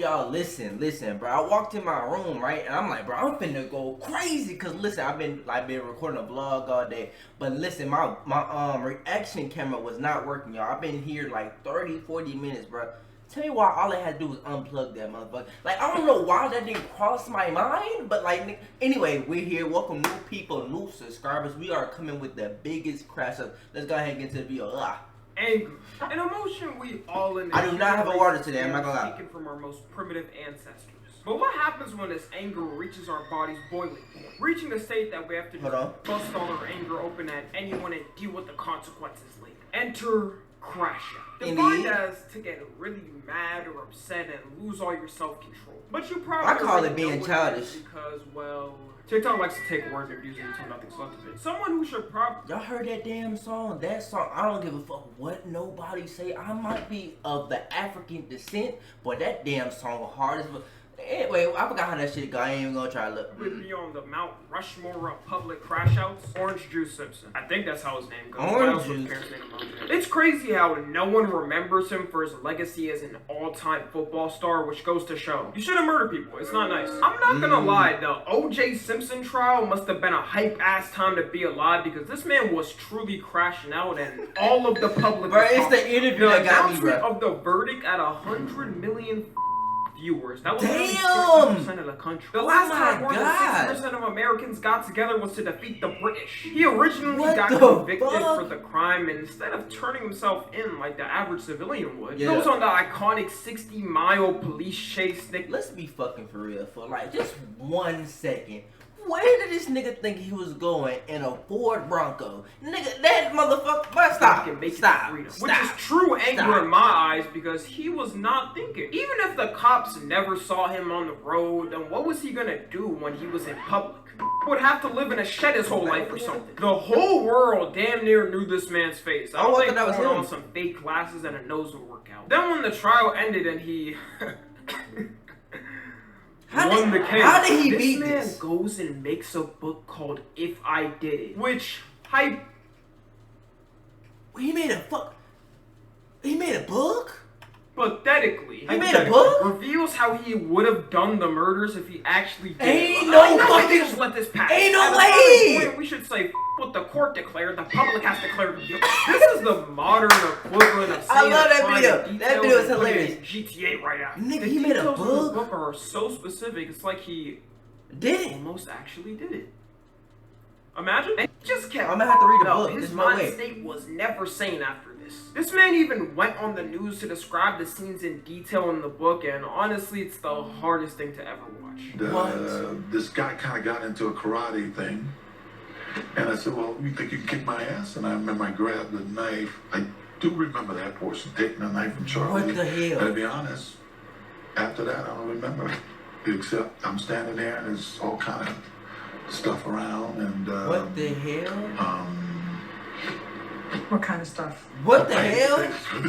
y'all, listen, bro. I walked in my room, right, and I'm like, bro, I'm finna go crazy, cause listen, I've been recording a vlog all day, but listen, my reaction camera was not working, y'all. I've been here like 30-40 minutes, bro. Tell me why all I had to do was unplug that motherfucker. Like, I don't know why that didn't cross my mind, but like, anyway, we're here. Welcome new people, new subscribers. We are coming with the biggest crash up. Let's go ahead and get to the video. Anger, an emotion we all in. I do not have a water today. I'm not gonna lie. Taken from our most primitive ancestors. But what happens when this anger reaches our body's boiling point, reaching the state that we have to just bust all our anger open at anyone and deal with the consequences later? Enter Crashouts. Defined as to get really mad or upset and lose all your self-control. But you probably call it being childish because, well, TikTok likes to take words and abuse it until nothing's left of it. Someone who should probably... Y'all heard that damn song? That song, I don't give a fuck what nobody say. I might be of the African descent, but that damn song hard as fuck. Anyway, I forgot how that shit go. I ain't even gonna try to look. With me on the Mount Rushmore of public Crashouts, Orange Juice Simpson. I think that's how his name goes. Orange Juice. It's crazy how no one remembers him for his legacy as an all-time football star, which goes to show you shouldn't murder people. It's not nice. I'm not gonna lie, the O.J. Simpson trial must have been a hype-ass time to be alive because this man was truly crashing out and all of the public. Bro, it's the interview that got me, bro. Of the verdict at 100 million viewers. That was damn 60% of the country. The last time more than 60% of Americans got together was to defeat the British. He originally got convicted for the crime, and instead of turning himself in like the average civilian would, he goes on the iconic 60-mile police chase. Let's be fucking for real for like just 1 second. Where did this nigga think he was going in a Ford Bronco? Nigga, that motherfucker, stop. Which is true anger in my eyes because he was not thinking. Even if the cops never saw him on the road, then what was he gonna do when he was in public? He would have to live in a shed his whole life or something. The whole world damn near knew this man's face. I don't think that was on some fake glasses and a nose would work out. Then when the trial ended and he... won the case. How did he beat this? This man goes and makes a book called If I Did It, which he made a book? Pathetically, he made a book? Reveals how he would have done the murders if he actually did. Ain't no fucking just let this pass. Ain't no way. We should say what the court declared. The public has declared. This is the modern equivalent of saying I love that video. That video is hilarious. GTA right now. Nigga, he made a book. The book are so specific. It's like he almost actually did it. Imagine. And just kept. I'm gonna have to read the book. His mind state was never sane after this. This man even went on the news to describe the scenes in detail in the book, and honestly, it's the hardest thing to ever watch. This guy kind of got into a karate thing, and I said, "Well, you think you can kick my ass?" And I remember I grabbed the knife. I do remember that portion, taking a knife from Charlie. What the hell? And to be honest, after that, I don't remember, except I'm standing there and there's all kind of stuff around and what the hell? What kind of stuff? What the hell?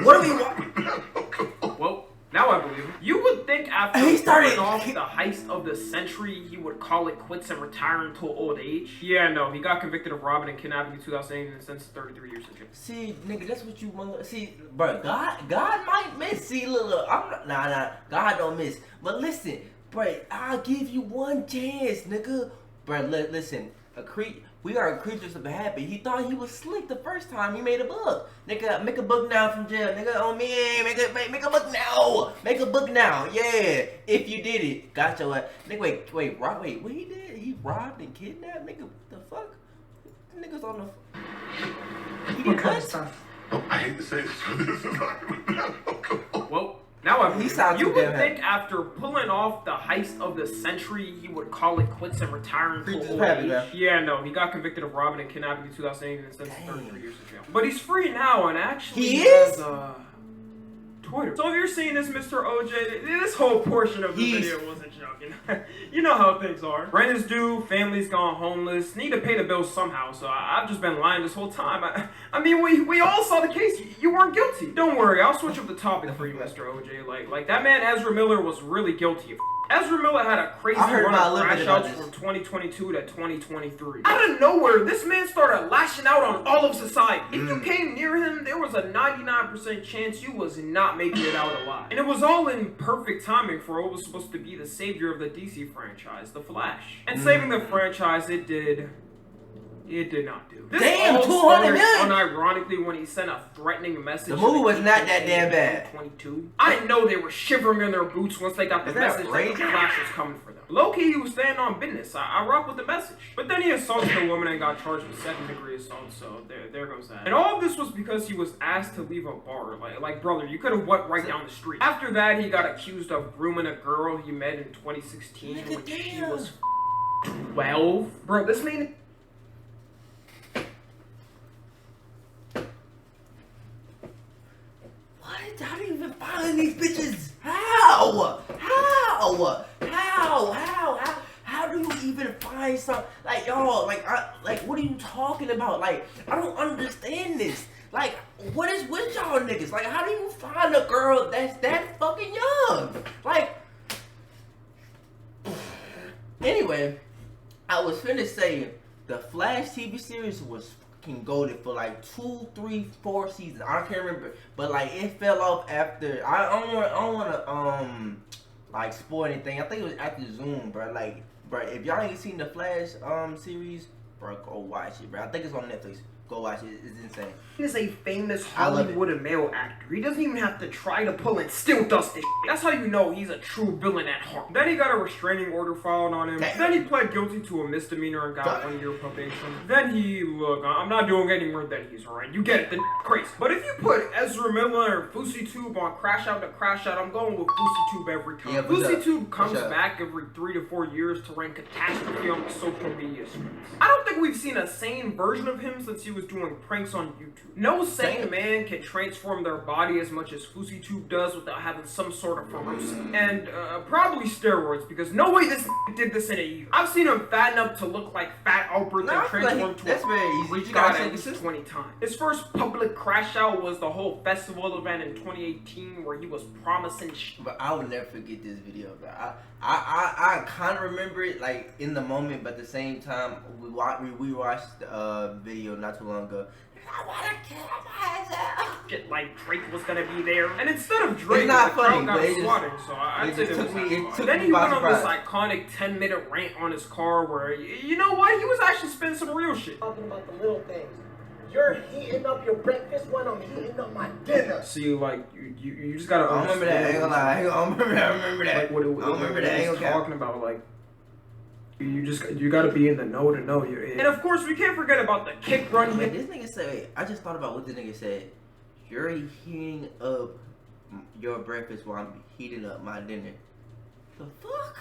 What do we want? Well, now I believe him. You would think after pulling off the heist of the century, he would call it quits and retire until old age. Yeah, no, he got convicted of robbing and kidnapping in 2008 and sentenced to 33 years in jail. See, nigga, that's what you want. See, bro, God might miss. See, look, I'm not, God don't miss. But listen, bro, I'll give you one chance, nigga. Bro, listen, we are creatures of habit. He thought he was slick the first time he made a book. Nigga, make a book now from jail. Nigga, on me, make a book now. Make a book now. Yeah, if you did it, got your ass. Nigga, wait, what he did? He robbed and kidnapped. Nigga, what the fuck? Niggas on the. What kind of stuff? Oh, I hate to say this, but this is not. Well. Now I believe you would think happy. After pulling off the heist of the century, he would call it quits and retire until old age. Yeah, no, he got convicted of robbing and kidnapping in 2008 and sentenced to 33 years in jail. But he's free now and actually has Twitter. So if you're seeing this, Mr. OJ, this whole portion of the video wasn't joking. You know how things are. Rent is due, family's gone homeless, need to pay the bills somehow, so I've just been lying this whole time. I mean, we all saw the case. You weren't guilty. Don't worry, I'll switch up the topic for you, Mr. OJ. Like that man Ezra Miller was really guilty of Ezra Miller had a crazy run of Crashouts from 2022 to 2023. Out of nowhere, this man started lashing out on all of society. If you came near him, there was a 99% chance you was not making it out alive. And it was all in perfect timing for what was supposed to be the savior of the DC franchise, The Flash. And saving the franchise, it did not do. This damn, 200 million! Unironically, when he sent a threatening message. The movie was not that damn bad. 22. I know they were shivering in their boots once they got the message that the Flash was coming for them. Low-key, he was standing on business. I rock with the message. But then he assaulted a woman and got charged with 2nd-degree assault, so there goes that. And all of this was because he was asked to leave a bar. Like brother, you could have went right down the street. After that, he got accused of grooming a girl he met in 2016 when she was 12. Bro, this man... How do you even find these bitches? How do you even find some? Like, y'all, like, what are you talking about? Like, I don't understand this. Like, what is with y'all niggas? Like, how do you find a girl that's that fucking young? Like, anyway, I was finna say the Flash TV series was goaded for like 2, 3, 4 seasons. I can't remember, but like it fell off after. I don't want to like spoil anything. I think it was after Zoom, bro. Like, bro, if y'all ain't seen the Flash series, bro, go watch it, bro. I think it's on Netflix. Go watch it. It's insane. He's a famous Hollywood male actor. He doesn't even have to try to pull and still does this shit. That's how you know he's a true villain at heart. Then he got a restraining order filed on him. Then he pled guilty to a misdemeanor and got 1 year probation. Then look, I'm not doing any more than he's alright. You get it, the crazy. But if you put Ezra Miller and FouseyTube on Crashout to Crashout, I'm going with FouseyTube every time. Yeah, FouseyTube comes back every 3 to 4 years to rank catastrophe on the social media streets. I don't think we've seen a sane version of him since he was doing pranks on YouTube. No sane man can transform their body as much as FouseyTube does without having some sort of ferocity. And probably steroids, because no way this did this in a year. I've seen him fatten up to look like Fat Albert and transform to that's very easy. Which got at least 20 times. His first public crash out was the whole festival event in 2018 where he was promising But I will never forget this video, bro. I kind of remember it like in the moment, but at the same time, we watched the video not too long ago. I wanna kill myself. Shit, like Drake was gonna be there, and instead of Drake, it's not the funny, crowd got but swatted. So I'd say then he went on this iconic 10-minute rant on his car, where you know what, he was actually spinning some real shit. Talking about the little things. You're heating up your breakfast when I'm heating up my dinner. See, like you just gotta. I remember that. I ain't gonna lie. I remember that. Like, what I remember that. He's talking about, like. You gotta be in the know to know you're in. And of course, we can't forget about the kick run. Wait, this nigga said, I just thought about what this nigga said. You're heating up your breakfast while I'm heating up my dinner. The fuck?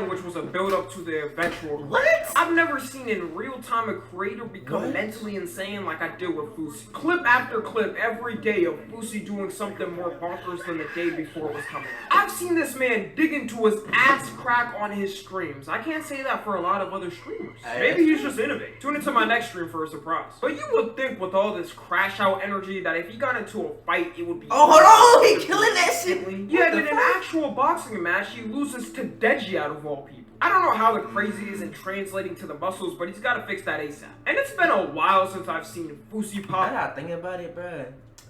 Which was a build up to the eventual. What? I've never seen in real time a creator become mentally insane like I did with Fousey. Clip after clip every day of Fousey doing something more bonkers than the day before was coming out. I've seen this man dig into his ass crack on his streams. I can't say that for a lot of other streamers. Maybe he's just innovating. Tune into my next stream for a surprise. But you would think with all this crash out energy that if he got into a fight, it would be. Oh, hold on! He killing that shit! Yeah, in an actual boxing match, he loses to Deji out of all people. I don't know how the crazy is in translating to the muscles, but he's got to fix that ASAP. And it's been a while since I've seen Fousey pop. I gotta think about it, bro.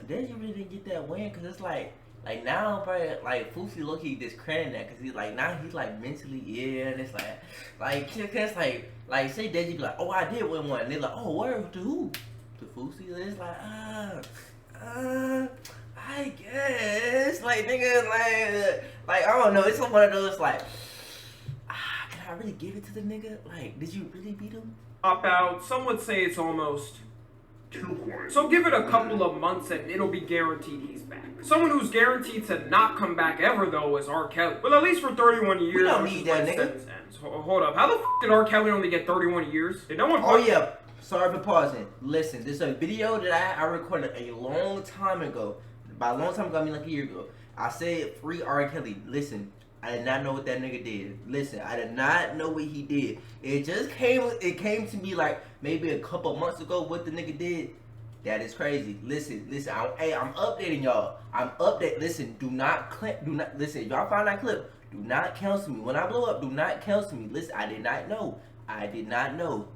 Did you really get that win? Cause it's like now, bro, like Fousey low-key discrediting that, cause he's like now he's like mentally ill, and it's like say Deji be like, oh, I did win one, and they're like, oh, where to who? To Fousey? And it's like I guess like nigga like I don't know. It's one of those like. I really give it to the nigga? Like, did you really beat him? Pop out. Some would say it's almost too quiet. So give it a couple of months and it'll be guaranteed he's back. Someone who's guaranteed to not come back ever though is R. Kelly. Well, at least for 31 years. We don't need that nigga. Hold up. How the f did R. Kelly only get 31 years? Did no one? Oh yeah. Sorry for pausing. Listen, this is a video that I recorded a long time ago. By a long time ago, I mean like a year ago. I said free R. Kelly. Listen. I did not know what that nigga did. Listen, I did not know what he did. It came to me like maybe a couple months ago what the nigga did. That is crazy. Listen, I'm updating y'all. I'm updating. Listen, do not listen. If y'all find that clip, Do not cancel me. When I blow up, do not cancel me. Listen, I did not know. I did not know.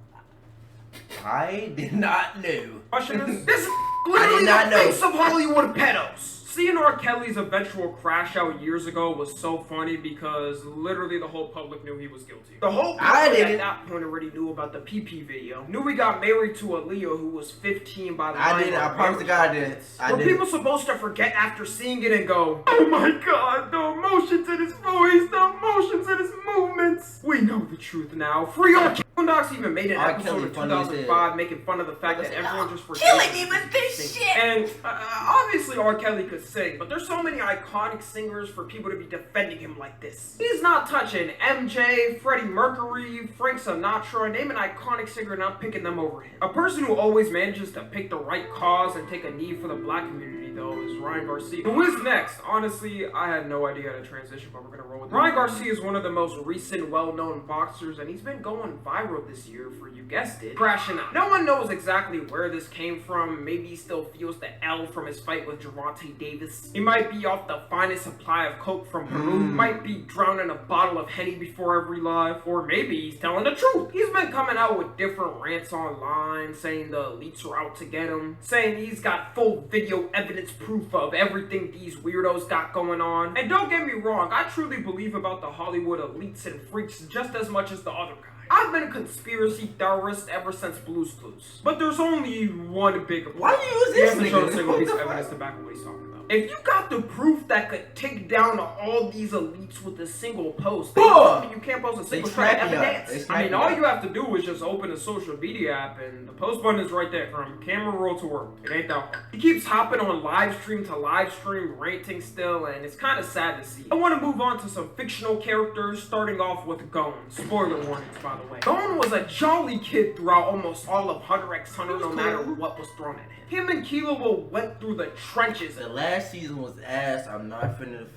This is literally the face of Hollywood pedos. Seeing R. Kelly's eventual crash out years ago was so funny because literally the whole public knew he was guilty. The whole public at that point already knew about the PP video. Knew he got married to Aaliyah, who was 15 by the time. I promise to God I did. Were people supposed to forget after seeing it and go, oh my God, the emotions in his voice, the emotions in his movements. We know the truth now. Free R. Kelly. Boondocks even made an episode in 2005 making fun of the fact that everyone just forgets. Killing me with this shit. And obviously R. Kelly could sing, but there's so many iconic singers for people to be defending him like this. He's not touching MJ, Freddie Mercury, Frank Sinatra. Name an iconic singer, not picking them over him. A person who always manages to pick the right cause and take a knee for the black community, though, is Ryan Garcia. Who is next? Honestly, I had no idea how to transition, but we're gonna roll with it. Ryan Garcia is one of the most recent, well-known boxers, and he's been going viral this year for, you guessed it, crashing out. No one knows exactly where this came from. Maybe he still feels the L from his fight with Gervonta Davis. He might be off the finest supply of coke from Peru. Might be drowning a bottle of Henny before every live. Or maybe he's telling the truth. He's been coming out with different rants online, saying the elites are out to get him, saying he's got full video evidence proof of everything these weirdos got going on. And don't get me wrong, I truly believe about the Hollywood elites and freaks just as much as the other guy. I've been a conspiracy theorist ever since Blue's Clues. But there's only one big problem. Why do you use this nigga? He hasn't shown a single piece of evidence to back up what he's talking about. If you got the proof that could take down all these elites with a single post, then you can't post a single track evidence. I mean, all you have to do is just open a social media app and the post button is right there. From camera roll to work. It ain't that hard. He keeps hopping on live stream to live stream, ranting still, and it's kind of sad to see. I want to move on to some fictional characters, starting off with Gon. Spoiler warnings, by the way. Gon was a jolly kid throughout almost all of Hunter x Hunter, no matter what was thrown at him. Him and Kilo went through the trenches. The last season was ass. I'm not finna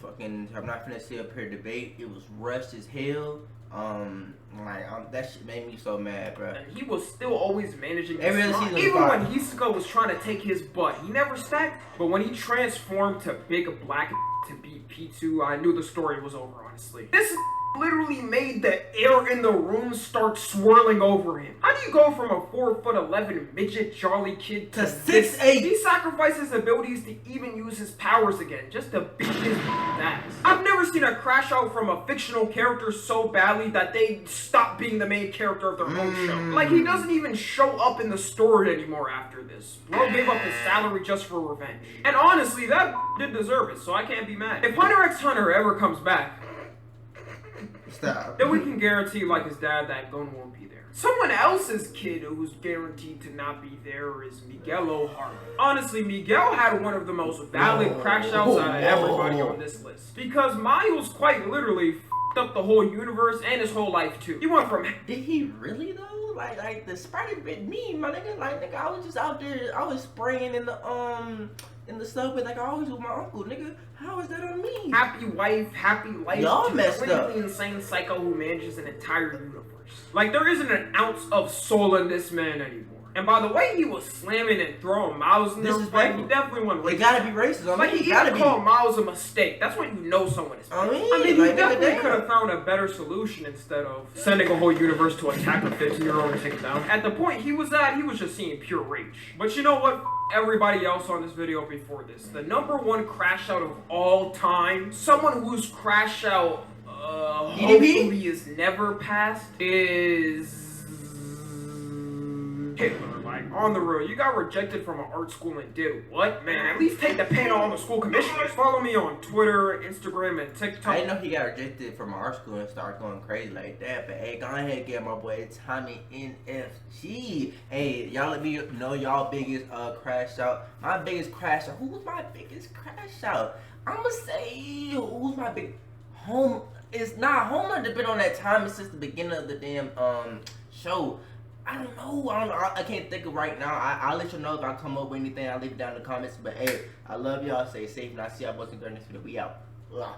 sit up here debate. It was rushed as hell. That shit made me so mad, bro. And he was still always managing to even when Hisoka was trying to take his butt, he never stacked. But when he transformed to Big Black to beat P2, I knew the story was over, honestly. This literally made the air in the room start swirling over him. How do you go from a 4'11" midget jolly kid to 6'8"? He sacrificed his abilities to even use his powers again, just to beat his ass. I've never seen a crash out from a fictional character so badly that they stopped being the main character of their own show. Like, he doesn't even show up in the story anymore after this. Bro gave up his salary just for revenge. And honestly, that did deserve it, so I can't be mad. If Hunter x Hunter ever comes back, then we can guarantee, like his dad, that Gon won't be there. Someone else's kid who's guaranteed to not be there is Miguel O'Hara. Honestly, Miguel had one of the most valid crash outs out of everybody on this list. Because Miles quite literally f***ed up the whole universe and his whole life too. He went from... Did he really though? Like the Spider bit me, my nigga. Like, nigga, I was just out there, I was spraying in the subway like I always with my uncle, nigga. How is that on me? Happy wife, happy life. Y'all messed up. Insane psycho who manages an entire universe. Like, there isn't an ounce of soul in this man anymore. And by the way he was slamming and throwing Miles in this fight, he definitely went racist. It gotta be racist. Like, he even called Miles a mistake. That's when you know someone is racist. I mean, like, he definitely could have found a better solution instead of sending a whole universe to attack a 15-year-old and take him down. At the point he was at, he was just seeing pure rage. But you know what? Everybody else on this video before this. The #1 crash out of all time, someone whose crash out hopefully is never passed, is Hitler. Like, on the real, you got rejected from an art school and did what? Man, at least take the pen on the school commissioners. Follow me on Twitter, Instagram, and TikTok. I didn't know he got rejected from an art school and started going crazy like that. But hey, go ahead and get my boy Tommy NFG. Hey, y'all let me know y'all biggest crash out. My biggest crash out. Who was my biggest crash out? I'ma say who's my big home. It's not home. I've been on that time since the beginning of the damn show. I don't know. I can't think of right now. I'll let you know if I come up with anything. I'll leave it down in the comments. But hey, I love y'all. Stay safe. And I'll see y'all boys in the next video. We out. Ugh.